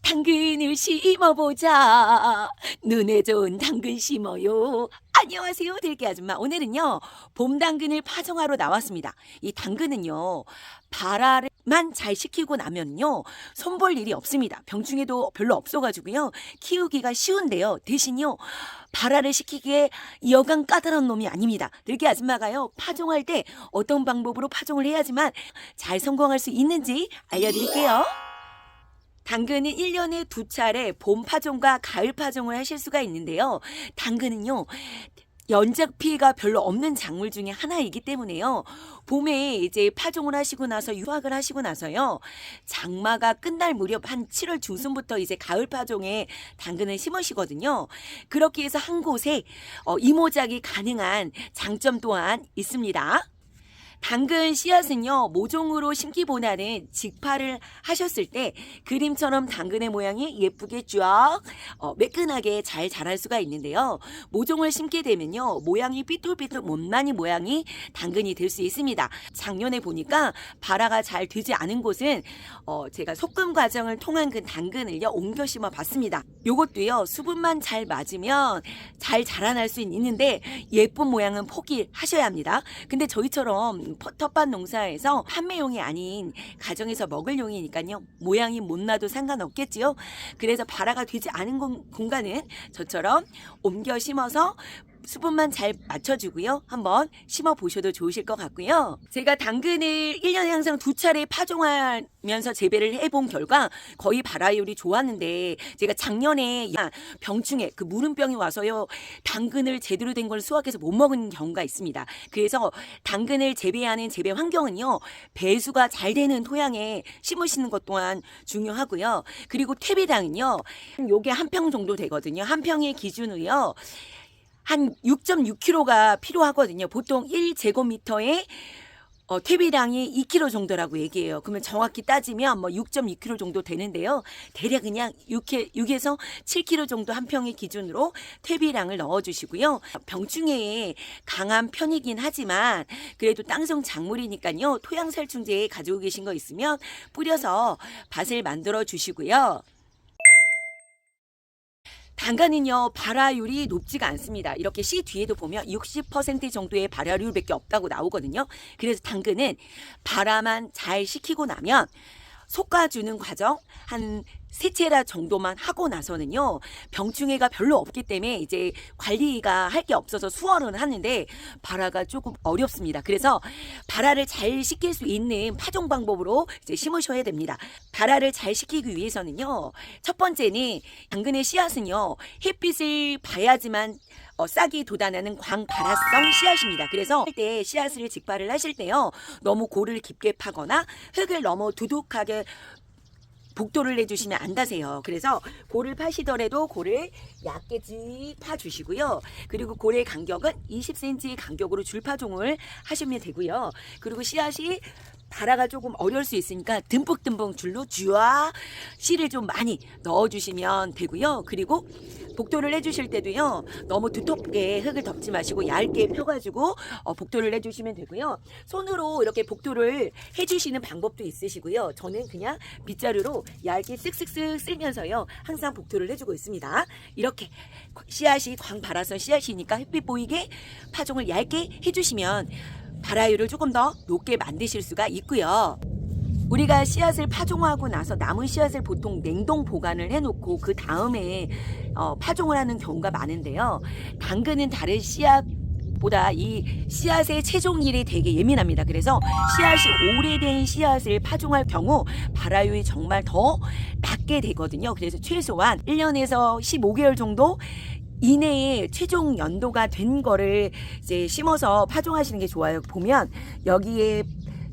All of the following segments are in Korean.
당근을 심어보자. 눈에 좋은 당근 심어요. 안녕하세요, 들기 아줌마. 오늘은요, 봄 당근을 파종하러 나왔습니다. 이 당근은요, 발화를만 잘 시키고 나면요, 손볼 일이 없습니다. 병충해도 별로 없어가지고요, 키우기가 쉬운데요. 대신요, 발화를 시키기에 여간 까다로운 놈이 아닙니다. 들기 아줌마가요, 파종할 때 어떤 방법으로 파종을 해야지만 잘 성공할 수 있는지 알려드릴게요. 당근은 1년에 2차례 봄 파종과 가을 파종을 하실 수가 있는데요. 당근은요, 연작 피해가 별로 없는 작물 중에 하나이기 때문에요. 봄에 이제 파종을 하시고 나서 유학을 하시고 나서요. 장마가 끝날 무렵 한 7월 중순부터 이제 가을 파종에 당근을 심으시거든요. 그렇게 해서 한 곳에 이모작이 가능한 장점 또한 있습니다. 당근 씨앗은요, 모종으로 심기보다는 직파를 하셨을 때 그림처럼 당근의 모양이 예쁘게 쫙 매끈하게 잘 자랄 수가 있는데요. 모종을 심게 되면요, 모양이 삐뚤삐뚤 못난이 모양이 당근이 될 수 있습니다. 작년에 보니까 발화가 잘 되지 않은 곳은 제가 소금 과정을 통한 그 당근을요, 옮겨 심어 봤습니다. 요것도요, 수분만 잘 맞으면 잘 자라날 수 있는데 예쁜 모양은 포기하셔야 합니다. 근데 저희처럼 텃밭 농사에서 판매용이 아닌 가정에서 먹을 용이니까요, 모양이 못 나도 상관없겠지요. 그래서 발화가 되지 않은 공간은 저처럼 옮겨 심어서 수분만 잘 맞춰주고요. 한번 심어 보셔도 좋으실 것 같고요. 제가 당근을 1년에 항상 2차례 파종하면서 재배를 해본 결과 거의 발화율이 좋았는데, 제가 작년에 병충해 그 무름병이 와서요, 당근을 제대로 된 걸 수확해서 못 먹은 경우가 있습니다. 그래서 당근을 재배하는 재배 환경은요, 배수가 잘 되는 토양에 심으시는 것 또한 중요하고요. 그리고 퇴비량은요, 요게 한 평 정도 되거든요. 한 평의 기준으로요, 한 6.6kg가 필요하거든요. 보통 1제곱미터에 퇴비량이 2kg 정도라고 얘기해요. 그러면 정확히 따지면 6.2kg 정도 되는데요. 대략 그냥 6에서 7kg 정도 한 평의 기준으로 퇴비량을 넣어주시고요. 병충해에 강한 편이긴 하지만 그래도 땅속 작물이니까요, 토양살충제 가지고 계신 거 있으면 뿌려서 밭을 만들어 주시고요. 당근은요, 발화율이 높지가 않습니다. 이렇게 씨 뒤에도 보면 60% 정도의 발화율밖에 없다고 나오거든요. 그래서 당근은 발화만 잘 시키고 나면 솎아주는 과정 한 3채라 정도만 하고 나서는요, 병충해가 별로 없기 때문에 이제 관리가 할 게 없어서 수월은 하는데 발화가 조금 어렵습니다. 그래서 발화를 잘 시킬 수 있는 파종 방법으로 이제 심으셔야 됩니다. 발화를 잘 시키기 위해서는요, 첫 번째는 당근의 씨앗은요, 햇빛을 봐야지만 싹이 돋아나는 광발화성 씨앗입니다. 그래서 할 때 씨앗을 직발을 하실 때요, 너무 골을 깊게 파거나 흙을 너무 두둑하게 복도를 내주시면 안 다세요. 그래서 골을 파시더라도 골을 얇게 쭉 파주시고요. 그리고 골의 간격은 20cm 간격으로 줄파종을 하시면 되고요. 그리고 씨앗이 발화가 조금 어려울 수 있으니까 듬뿍듬뿍 줄로 쥐와 씨를 좀 많이 넣어주시면 되고요. 그리고 복도를 해주실 때도요, 너무 두텁게 흙을 덮지 마시고 얇게 펴가지고 복도를 해주시면 되고요. 손으로 이렇게 복도를 해주시는 방법도 있으시고요. 저는 그냥 빗자루로 얇게 쓱쓱쓱 쓸면서요, 항상 복도를 해주고 있습니다. 이렇게 씨앗이 광발화성 씨앗이니까 햇빛 보이게 파종을 얇게 해주시면 발화율을 조금 더 높게 만드실 수가 있고요. 우리가 씨앗을 파종하고 나서 남은 씨앗을 보통 냉동 보관을 해놓고 그 다음에 파종을 하는 경우가 많은데요. 당근은 다른 씨앗보다 이 씨앗의 체종일이 되게 예민합니다. 그래서 씨앗이 오래된 씨앗을 파종할 경우 발화율이 정말 더 낮게 되거든요. 그래서 최소한 1년에서 15개월 정도 이내에 최종 연도가 된 거를 이제 심어서 파종하시는 게 좋아요. 보면 여기에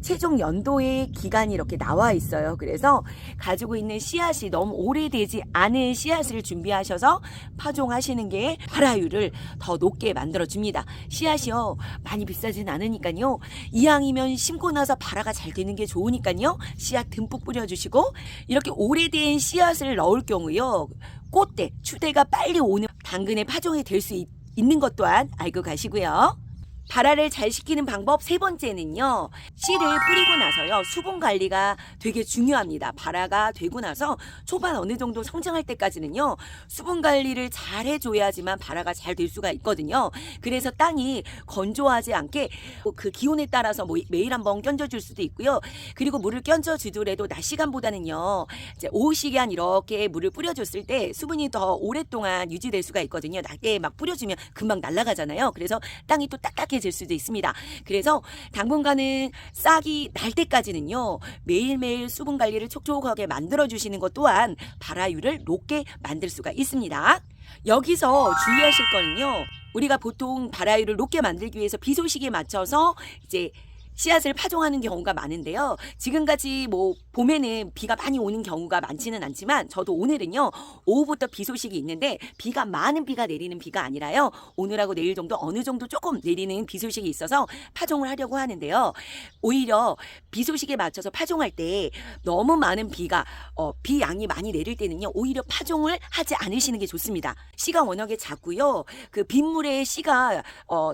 최종 연도의 기간이 이렇게 나와 있어요. 그래서 가지고 있는 씨앗이 너무 오래되지 않은 씨앗을 준비하셔서 파종하시는 게 발화율을 더 높게 만들어줍니다. 씨앗이요, 많이 비싸진 않으니까요, 이왕이면 심고 나서 발화가 잘 되는 게 좋으니까요, 씨앗 듬뿍 뿌려주시고, 이렇게 오래된 씨앗을 넣을 경우요, 꽃대, 추대가 빨리 오는 당근의 파종이 될 수 있는 것 또한 알고 가시고요. 발화를 잘 시키는 방법 세 번째는요. 씨를 뿌리고 나서요. 수분 관리가 되게 중요합니다. 발화가 되고 나서 초반 어느 정도 성장할 때까지는요. 수분 관리를 잘 해줘야지만 발화가 잘 될 수가 있거든요. 그래서 땅이 건조하지 않게 그 기온에 따라서 뭐 매일 한번 껴줘줄 수도 있고요. 그리고 물을 껴주더라도 낮 시간보다는요. 이제 오후 시간 이렇게 물을 뿌려줬을 때 수분이 더 오랫동안 유지될 수가 있거든요. 낮에 막 뿌려주면 금방 날아가잖아요. 그래서 땅이 또 딱딱해질 수도 있습니다. 그래서 당분간은 싹이 날 때까지는요. 매일매일 수분 관리를 촉촉하게 만들어주시는 것 또한 발화율을 높게 만들 수가 있습니다. 여기서 주의하실 거는요. 우리가 보통 발화율을 높게 만들기 위해서 비 소식에 맞춰서 이제 씨앗을 파종하는 경우가 많은데요. 지금까지 뭐 봄에는 비가 많이 오는 경우가 많지는 않지만 저도 오늘은요. 오후부터 비 소식이 있는데 비가 많은 비가 내리는 비가 아니라요. 오늘하고 내일 정도 어느 정도 조금 내리는 비 소식이 있어서 파종을 하려고 하는데요. 오히려 비 소식에 맞춰서 파종할 때 너무 많은 비 양이 많이 내릴 때는요. 오히려 파종을 하지 않으시는 게 좋습니다. 씨가 워낙에 작고요. 그 빗물에 씨가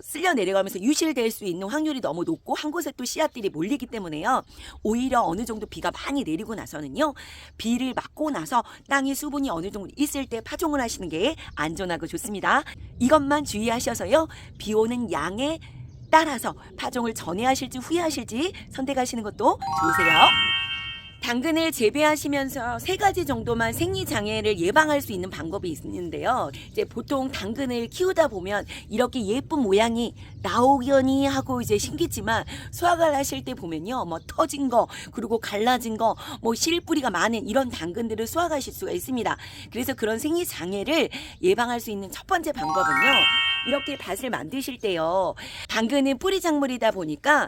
쓸려 내려가면서 유실될 수 있는 확률이 너무 높고 한 곳에 또 씨앗들이 몰리기 때문에요. 오히려 어느 정도 비가 많이 내리고 나서는요. 비를 맞고 나서 땅에 수분이 어느 정도 있을 때 파종을 하시는 게 안전하고 좋습니다. 이것만 주의하셔서요. 비 오는 양에 따라서 파종을 전에 하실지 후에 하실지 선택하시는 것도 좋으세요. 당근을 재배하시면서 3가지 정도만 생리장애를 예방할 수 있는 방법이 있는데요. 이제 보통 당근을 키우다 보면 이렇게 예쁜 모양이 나오려니 하고 이제 심겠지만 수확을 하실 때 보면요. 뭐 터진 거, 그리고 갈라진 거, 뭐 실뿌리가 많은 이런 당근들을 수확하실 수가 있습니다. 그래서 그런 생리장애를 예방할 수 있는 첫 번째 방법은요. 이렇게 밭을 만드실 때요. 당근은 뿌리 작물이다 보니까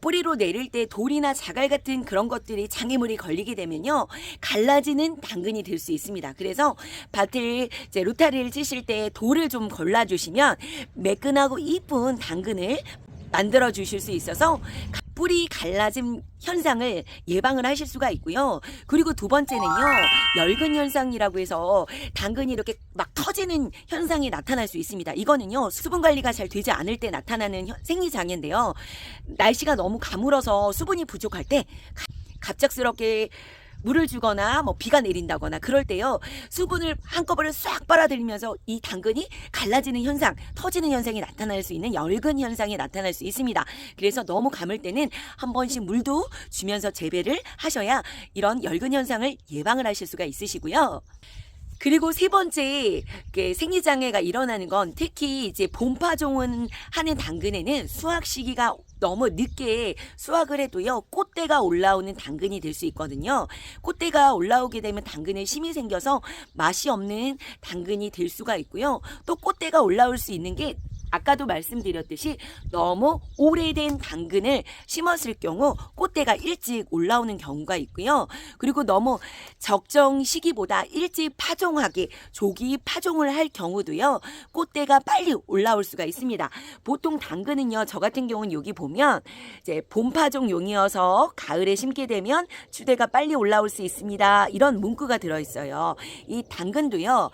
뿌리로 내릴 때 돌이나 자갈 같은 그런 것들이 장애물이 걸리게 되면요. 갈라지는 당근이 될 수 있습니다. 그래서 밭을 이제 로타리를 치실 때 돌을 좀 골라주시면 매끈하고 이쁜 당근을 만들어 주실 수 있어서 뿌리 갈라짐 현상을 예방을 하실 수가 있고요. 그리고 두 번째는요. 열근 현상이라고 해서 당근이 이렇게 막 터지는 현상이 나타날 수 있습니다. 이거는요. 수분 관리가 잘 되지 않을 때 나타나는 생리장애인데요. 날씨가 너무 가물어서 수분이 부족할 때 갑작스럽게 물을 주거나 뭐 비가 내린다거나 그럴 때요. 수분을 한꺼번에 싹 빨아들이면서 이 당근이 갈라지는 현상, 터지는 현상이 나타날 수 있는 열근 현상이 나타날 수 있습니다. 그래서 너무 감을 때는 한 번씩 물도 주면서 재배를 하셔야 이런 열근 현상을 예방을 하실 수가 있으시고요. 그리고 세 번째 생리장애가 일어나는 건 특히 이제 봄파종은 하는 당근에는 수확 시기가 너무 늦게 수확을 해도요. 꽃대가 올라오는 당근이 될 수 있거든요. 꽃대가 올라오게 되면 당근에 심이 생겨서 맛이 없는 당근이 될 수가 있고요. 또 꽃대가 올라올 수 있는 게 아까도 말씀드렸듯이 너무 오래된 당근을 심었을 경우 꽃대가 일찍 올라오는 경우가 있고요. 그리고 너무 적정 시기보다 일찍 파종하게 조기 파종을 할 경우도요. 꽃대가 빨리 올라올 수가 있습니다. 보통 당근은요. 저 같은 경우는 여기 보면 이제 봄 파종용이어서 가을에 심게 되면 추대가 빨리 올라올 수 있습니다. 이런 문구가 들어있어요. 이 당근도요.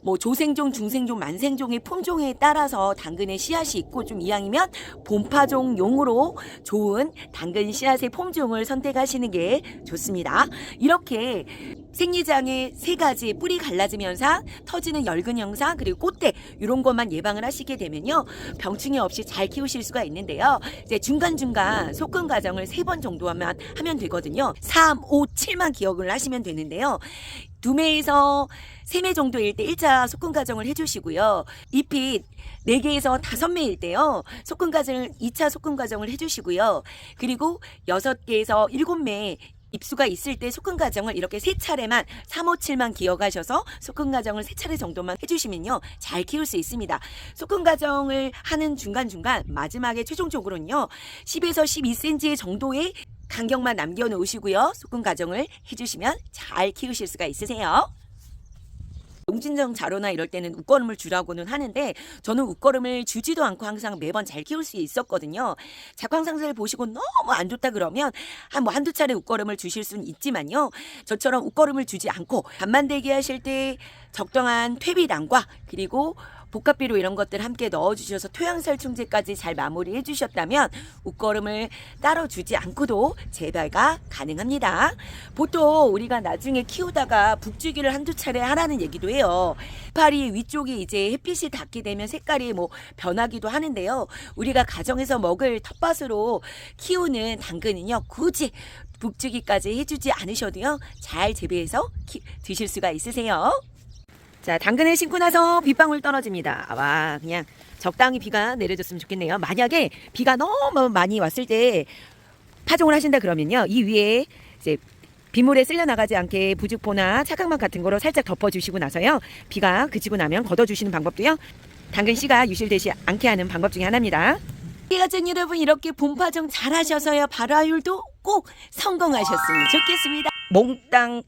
뭐 조생종, 중생종, 만생종의 품종에 따라서 당근의 씨앗이 있고 좀 이왕이면 봄파종용으로 좋은 당근 씨앗의 품종을 선택하시는 게 좋습니다. 이렇게 생리장애 3가지 뿌리 갈라짐 현상, 터지는 열근 현상, 그리고 꽃대 이런 것만 예방을 하시게 되면요. 병충해 없이 잘 키우실 수가 있는데요. 이제 중간중간 속근 과정을 3번 정도 하면 되거든요. 3, 5, 7만 기억을 하시면 되는데요. 2매에서 3매 정도일 때 1차 속근 과정을 해주시고요. 잎이 4개에서 5매일 때요. 속근 과정을 2차 속근 과정을 해주시고요. 그리고 6개에서 7매 입수가 있을 때 속근 과정을 이렇게 3차례만 3, 5, 7만 기억하셔서 속근 과정을 3차례 정도만 해주시면요. 잘 키울 수 있습니다. 속근 과정을 하는 중간중간 마지막에 최종적으로는요. 10에서 12cm 정도의 간격만 남겨놓으시고요. 속근 과정을 해주시면 잘 키우실 수가 있으세요. 용진정 자로나 이럴 때는 웃거름을 주라고는 하는데 저는 웃거름을 주지도 않고 항상 매번 잘 키울 수 있었거든요. 작황 상세를 보시고 너무 안 좋다 그러면 한두 차례 웃거름을 주실 수는 있지만요. 저처럼 웃거름을 주지 않고 밭만들기 하실 때 적당한 퇴비량과 그리고 복합비료 이런 것들 함께 넣어주셔서 토양살충제까지 잘 마무리해 주셨다면 웃거름을 따로 주지 않고도 재배가 가능합니다. 보통 우리가 나중에 키우다가 북주기를 한두 차례 하라는 얘기도 해요. 이파리 위쪽이 이제 햇빛이 닿게 되면 색깔이 뭐 변하기도 하는데요. 우리가 가정에서 먹을 텃밭으로 키우는 당근은요, 굳이 북주기까지 해주지 않으셔도요, 잘 재배해서 드실 수가 있으세요. 자, 당근을 심고 나서 빗방울 떨어집니다. 와, 그냥 적당히 비가 내려줬으면 좋겠네요. 만약에 비가 너무 많이 왔을 때 파종을 하신다 그러면요, 이 위에 이제 빗물에 쓸려 나가지 않게 부직포나 착각막 같은 거로 살짝 덮어주시고 나서요, 비가 그치고 나면 걷어주시는 방법도요, 당근 씨가 유실되지 않게 하는 방법 중에 하나입니다. 가정 여러분, 이렇게 봄 파종 잘 하셔서요, 발화율도 꼭 성공하셨으면 좋겠습니다. 몽땅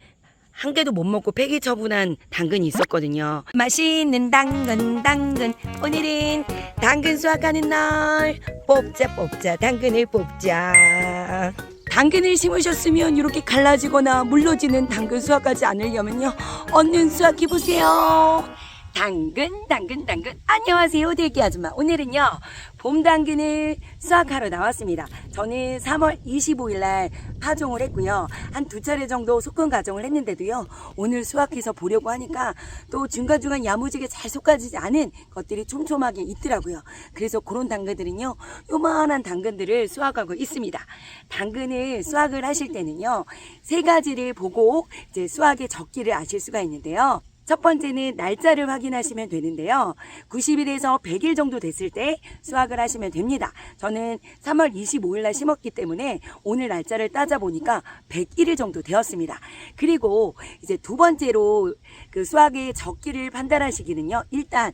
한 개도 못 먹고 폐기 처분한 당근이 있었거든요. 맛있는 당근. 오늘은 당근 수확하는 날. 뽑자 당근을 뽑자. 당근을 심으셨으면 이렇게 갈라지거나 물러지는 당근 수확하지 않으려면요, 얼른 수확해보세요. 당근. 안녕하세요, 들기 아줌마. 오늘은요, 봄 당근을 수확하러 나왔습니다. 저는 3월 25일 날 파종을 했고요. 한 2차례 정도 속건 가정을 했는데도요, 오늘 수확해서 보려고 하니까 또 중간중간 야무지게 잘 솎아지지 않은 것들이 촘촘하게 있더라고요. 그래서 그런 당근들은요, 요만한 당근들을 수확하고 있습니다. 당근을 수확을 하실 때는요, 3가지를 보고 이제 수확의 적기를 아실 수가 있는데요. 첫 번째는 날짜를 확인하시면 되는데요. 90일에서 100일 정도 됐을 때 수확을 하시면 됩니다. 저는 3월 25일 날 심었기 때문에 오늘 날짜를 따져보니까 101일 정도 되었습니다. 그리고 이제 두 번째로 그 수확의 적기를 판단하시기는요, 일단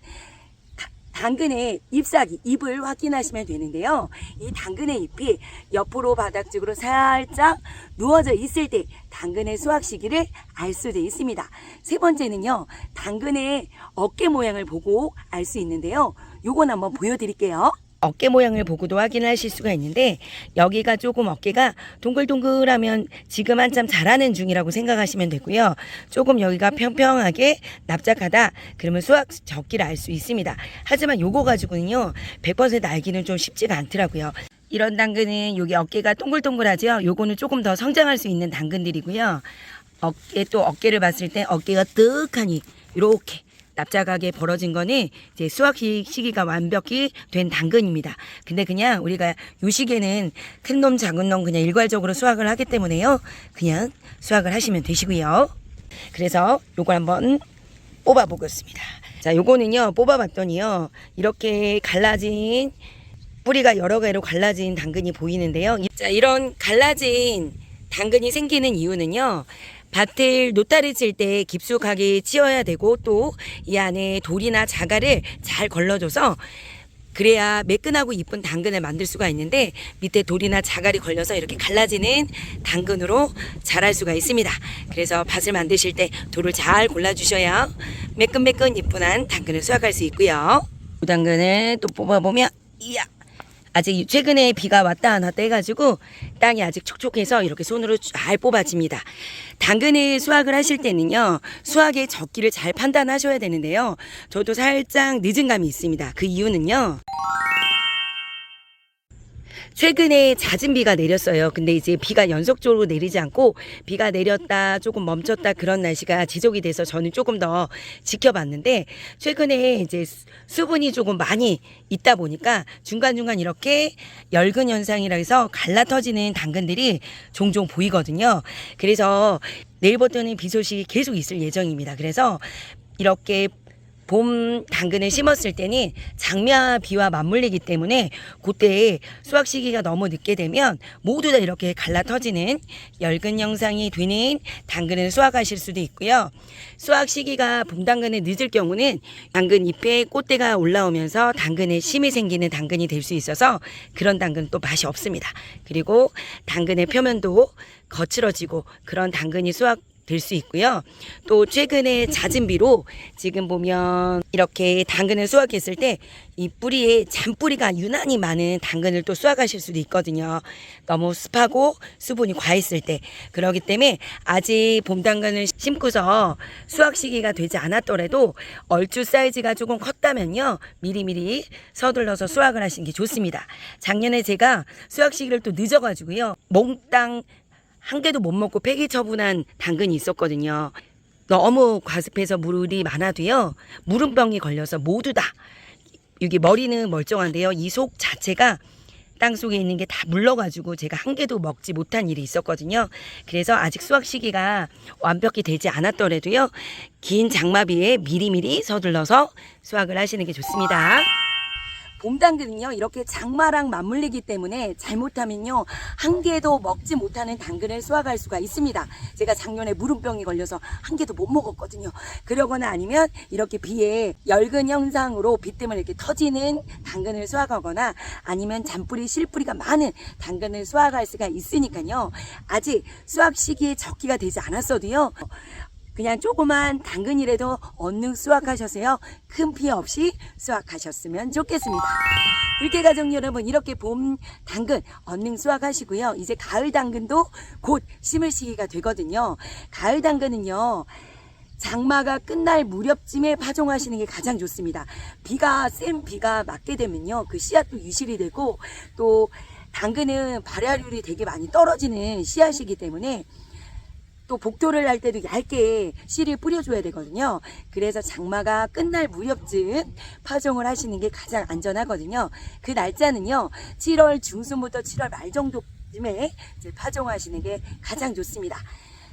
당근의 잎사귀, 잎을 확인하시면 되는데요. 이 당근의 잎이 옆으로 바닥 쪽으로 살짝 누워져 있을 때 당근의 수확 시기를 알 수도 있습니다. 세 번째는요, 당근의 어깨 모양을 보고 알 수 있는데요. 요건 한번 보여드릴게요. 어깨 모양을 보고도 확인하실 수가 있는데, 여기가 조금 어깨가 동글동글하면 지금 한참 자라는 중이라고 생각하시면 되고요. 조금 여기가 평평하게 납작하다 그러면 수확 적기를 알 수 있습니다. 하지만 요거 가지고는요, 100% 알기는 좀 쉽지가 않더라고요. 이런 당근은 여기 어깨가 동글동글하죠. 요거는 조금 더 성장할 수 있는 당근들이고요. 어깨를 봤을 때 어깨가 뜨하니 이렇게 납작하게 벌어진 거는 이제 수확 시기가 완벽히 된 당근입니다. 근데 그냥 우리가 요 시기에는 큰 놈 작은 놈 그냥 일괄적으로 수확을 하기 때문에요, 그냥 수확을 하시면 되시고요. 그래서 요걸 한번 뽑아 보겠습니다. 자, 요거는요, 뽑아 봤더니요, 이렇게 갈라진 뿌리가 여러 개로 갈라진 당근이 보이는데요. 자, 이런 갈라진 당근이 생기는 이유는요, 밭을 노타리 칠 때 깊숙하게 치어야 되고, 또 이 안에 돌이나 자갈을 잘 걸러줘서 그래야 매끈하고 이쁜 당근을 만들 수가 있는데, 밑에 돌이나 자갈이 걸려서 이렇게 갈라지는 당근으로 자랄 수가 있습니다. 그래서 밭을 만드실 때 돌을 잘 골라주셔야 매끈매끈 이쁜한 당근을 수확할 수 있고요. 이 당근을 또 뽑아보면, 이야, 아직 최근에 비가 왔다 안 왔다 해가지고 땅이 아직 촉촉해서 이렇게 손으로 잘 뽑아집니다. 당근을 수확을 하실 때는요, 수확의 적기를 잘 판단하셔야 되는데요, 저도 살짝 늦은 감이 있습니다. 그 이유는요, 최근에 잦은 비가 내렸어요. 근데 이제 비가 연속적으로 내리지 않고 비가 내렸다 조금 멈췄다 그런 날씨가 지속이 돼서 저는 조금 더 지켜봤는데, 최근에 이제 수분이 조금 많이 있다 보니까 중간중간 이렇게 열근 현상이라 해서 갈라터지는 당근들이 종종 보이거든요. 그래서 내일부터는 비 소식이 계속 있을 예정입니다. 그래서 이렇게 봄 당근을 심었을 때는 장마 비와 맞물리기 때문에 그때 수확 시기가 너무 늦게 되면 모두 다 이렇게 갈라터지는 열근 현상이 되는 당근을 수확하실 수도 있고요. 수확 시기가 봄 당근에 늦을 경우는 당근 잎에 꽃대가 올라오면서 당근에 심이 생기는 당근이 될 수 있어서 그런 당근은 또 맛이 없습니다. 그리고 당근의 표면도 거칠어지고 그런 당근이 수확 될 수 있고요. 또 최근에 잦은 비로 지금 보면 이렇게 당근을 수확했을 때 이 뿌리에 잔뿌리가 유난히 많은 당근을 또 수확하실 수도 있거든요. 너무 습하고 수분이 과했을 때. 그렇기 때문에 아직 봄 당근을 심고서 수확 시기가 되지 않았더라도 얼추 사이즈가 조금 컸다면요, 미리미리 서둘러서 수확을 하시는 게 좋습니다. 작년에 제가 수확 시기를 또 늦어가지고요, 몽땅 한 개도 못 먹고 폐기 처분한 당근이 있었거든요. 너무 과습해서 물이 많아도요, 무름병이 걸려서 모두 다, 여기 머리는 멀쩡한데요, 이 속 자체가 땅 속에 있는 게 다 물러가지고 제가 한 개도 먹지 못한 일이 있었거든요. 그래서 아직 수확 시기가 완벽히 되지 않았더라도요, 긴 장마비에 미리미리 서둘러서 수확을 하시는 게 좋습니다. 봄 당근은요, 이렇게 장마랑 맞물리기 때문에 잘못하면요, 한 개도 먹지 못하는 당근을 수확할 수가 있습니다. 제가 작년에 무름병이 걸려서 한 개도 못 먹었거든요. 그러거나 아니면 이렇게 비에 열근 현상으로 비 때문에 이렇게 터지는 당근을 수확하거나 아니면 잔뿌리, 실뿌리가 많은 당근을 수확할 수가 있으니까요, 아직 수확 시기에 적기가 되지 않았어도요, 그냥 조그만 당근이라도 얼른 수확하셔서요, 큰 피해 없이 수확하셨으면 좋겠습니다. 들깨가족 여러분, 이렇게 봄 당근 얼른 수확하시고요, 이제 가을 당근도 곧 심을 시기가 되거든요. 가을 당근은요, 장마가 끝날 무렵쯤에 파종하시는 게 가장 좋습니다. 센 비가 맞게 되면요, 그 씨앗도 유실이 되고, 또 당근은 발화율이 되게 많이 떨어지는 씨앗이기 때문에 또 복토를 할 때도 얇게 씨를 뿌려줘야 되거든요. 그래서 장마가 끝날 무렵쯤 파종을 하시는 게 가장 안전하거든요. 그 날짜는요, 7월 중순부터 7월 말 정도쯤에 이제 파종하시는 게 가장 좋습니다.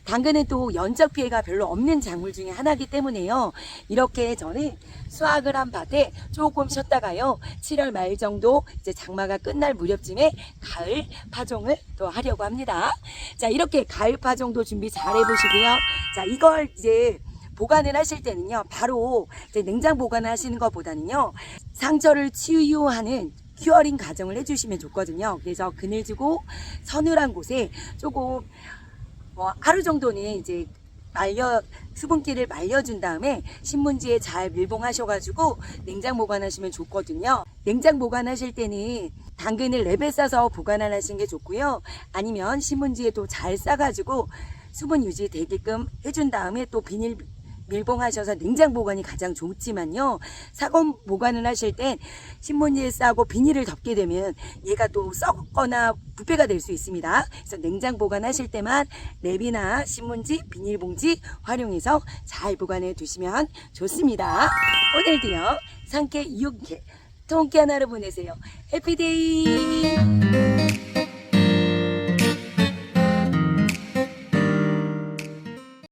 당근은 또 연적 피해가 별로 없는 작물 중에 하나이기 때문에요, 이렇게 저는 수확을 한 밭에 조금 쉬었다가요, 7월 말 정도 이제 장마가 끝날 무렵쯤에 가을 파종을 또 하려고 합니다. 자, 이렇게 가을 파종도 준비 잘 해보시고요. 자, 이걸 이제 보관을 하실 때는요, 바로 이제 냉장 보관을 하시는 것보다는요, 상처를 치유하는 큐어링 과정을 해주시면 좋거든요. 그래서 그늘지고 서늘한 곳에 조금 하루 정도는 이제 수분기를 말려준 다음에 신문지에 잘 밀봉하셔가지고 냉장 보관하시면 좋거든요. 냉장 보관하실 때는 당근을 랩에 싸서 보관을 하시는 게 좋고요. 아니면 신문지에 또 잘 싸가지고 수분 유지 되게끔 해준 다음에 또 비닐 밀봉하셔서 냉장 보관이 가장 좋지만요, 사건 보관을 하실 땐 신문지에 싸고 비닐을 덮게 되면 얘가 또 썩거나 부패가 될 수 있습니다. 그래서 냉장 보관하실 때만 랩이나 신문지, 비닐봉지 활용해서 잘 보관해 두시면 좋습니다. 오늘도요, 상쾌 유쾌 통쾌한 하루 보내세요. 해피데이.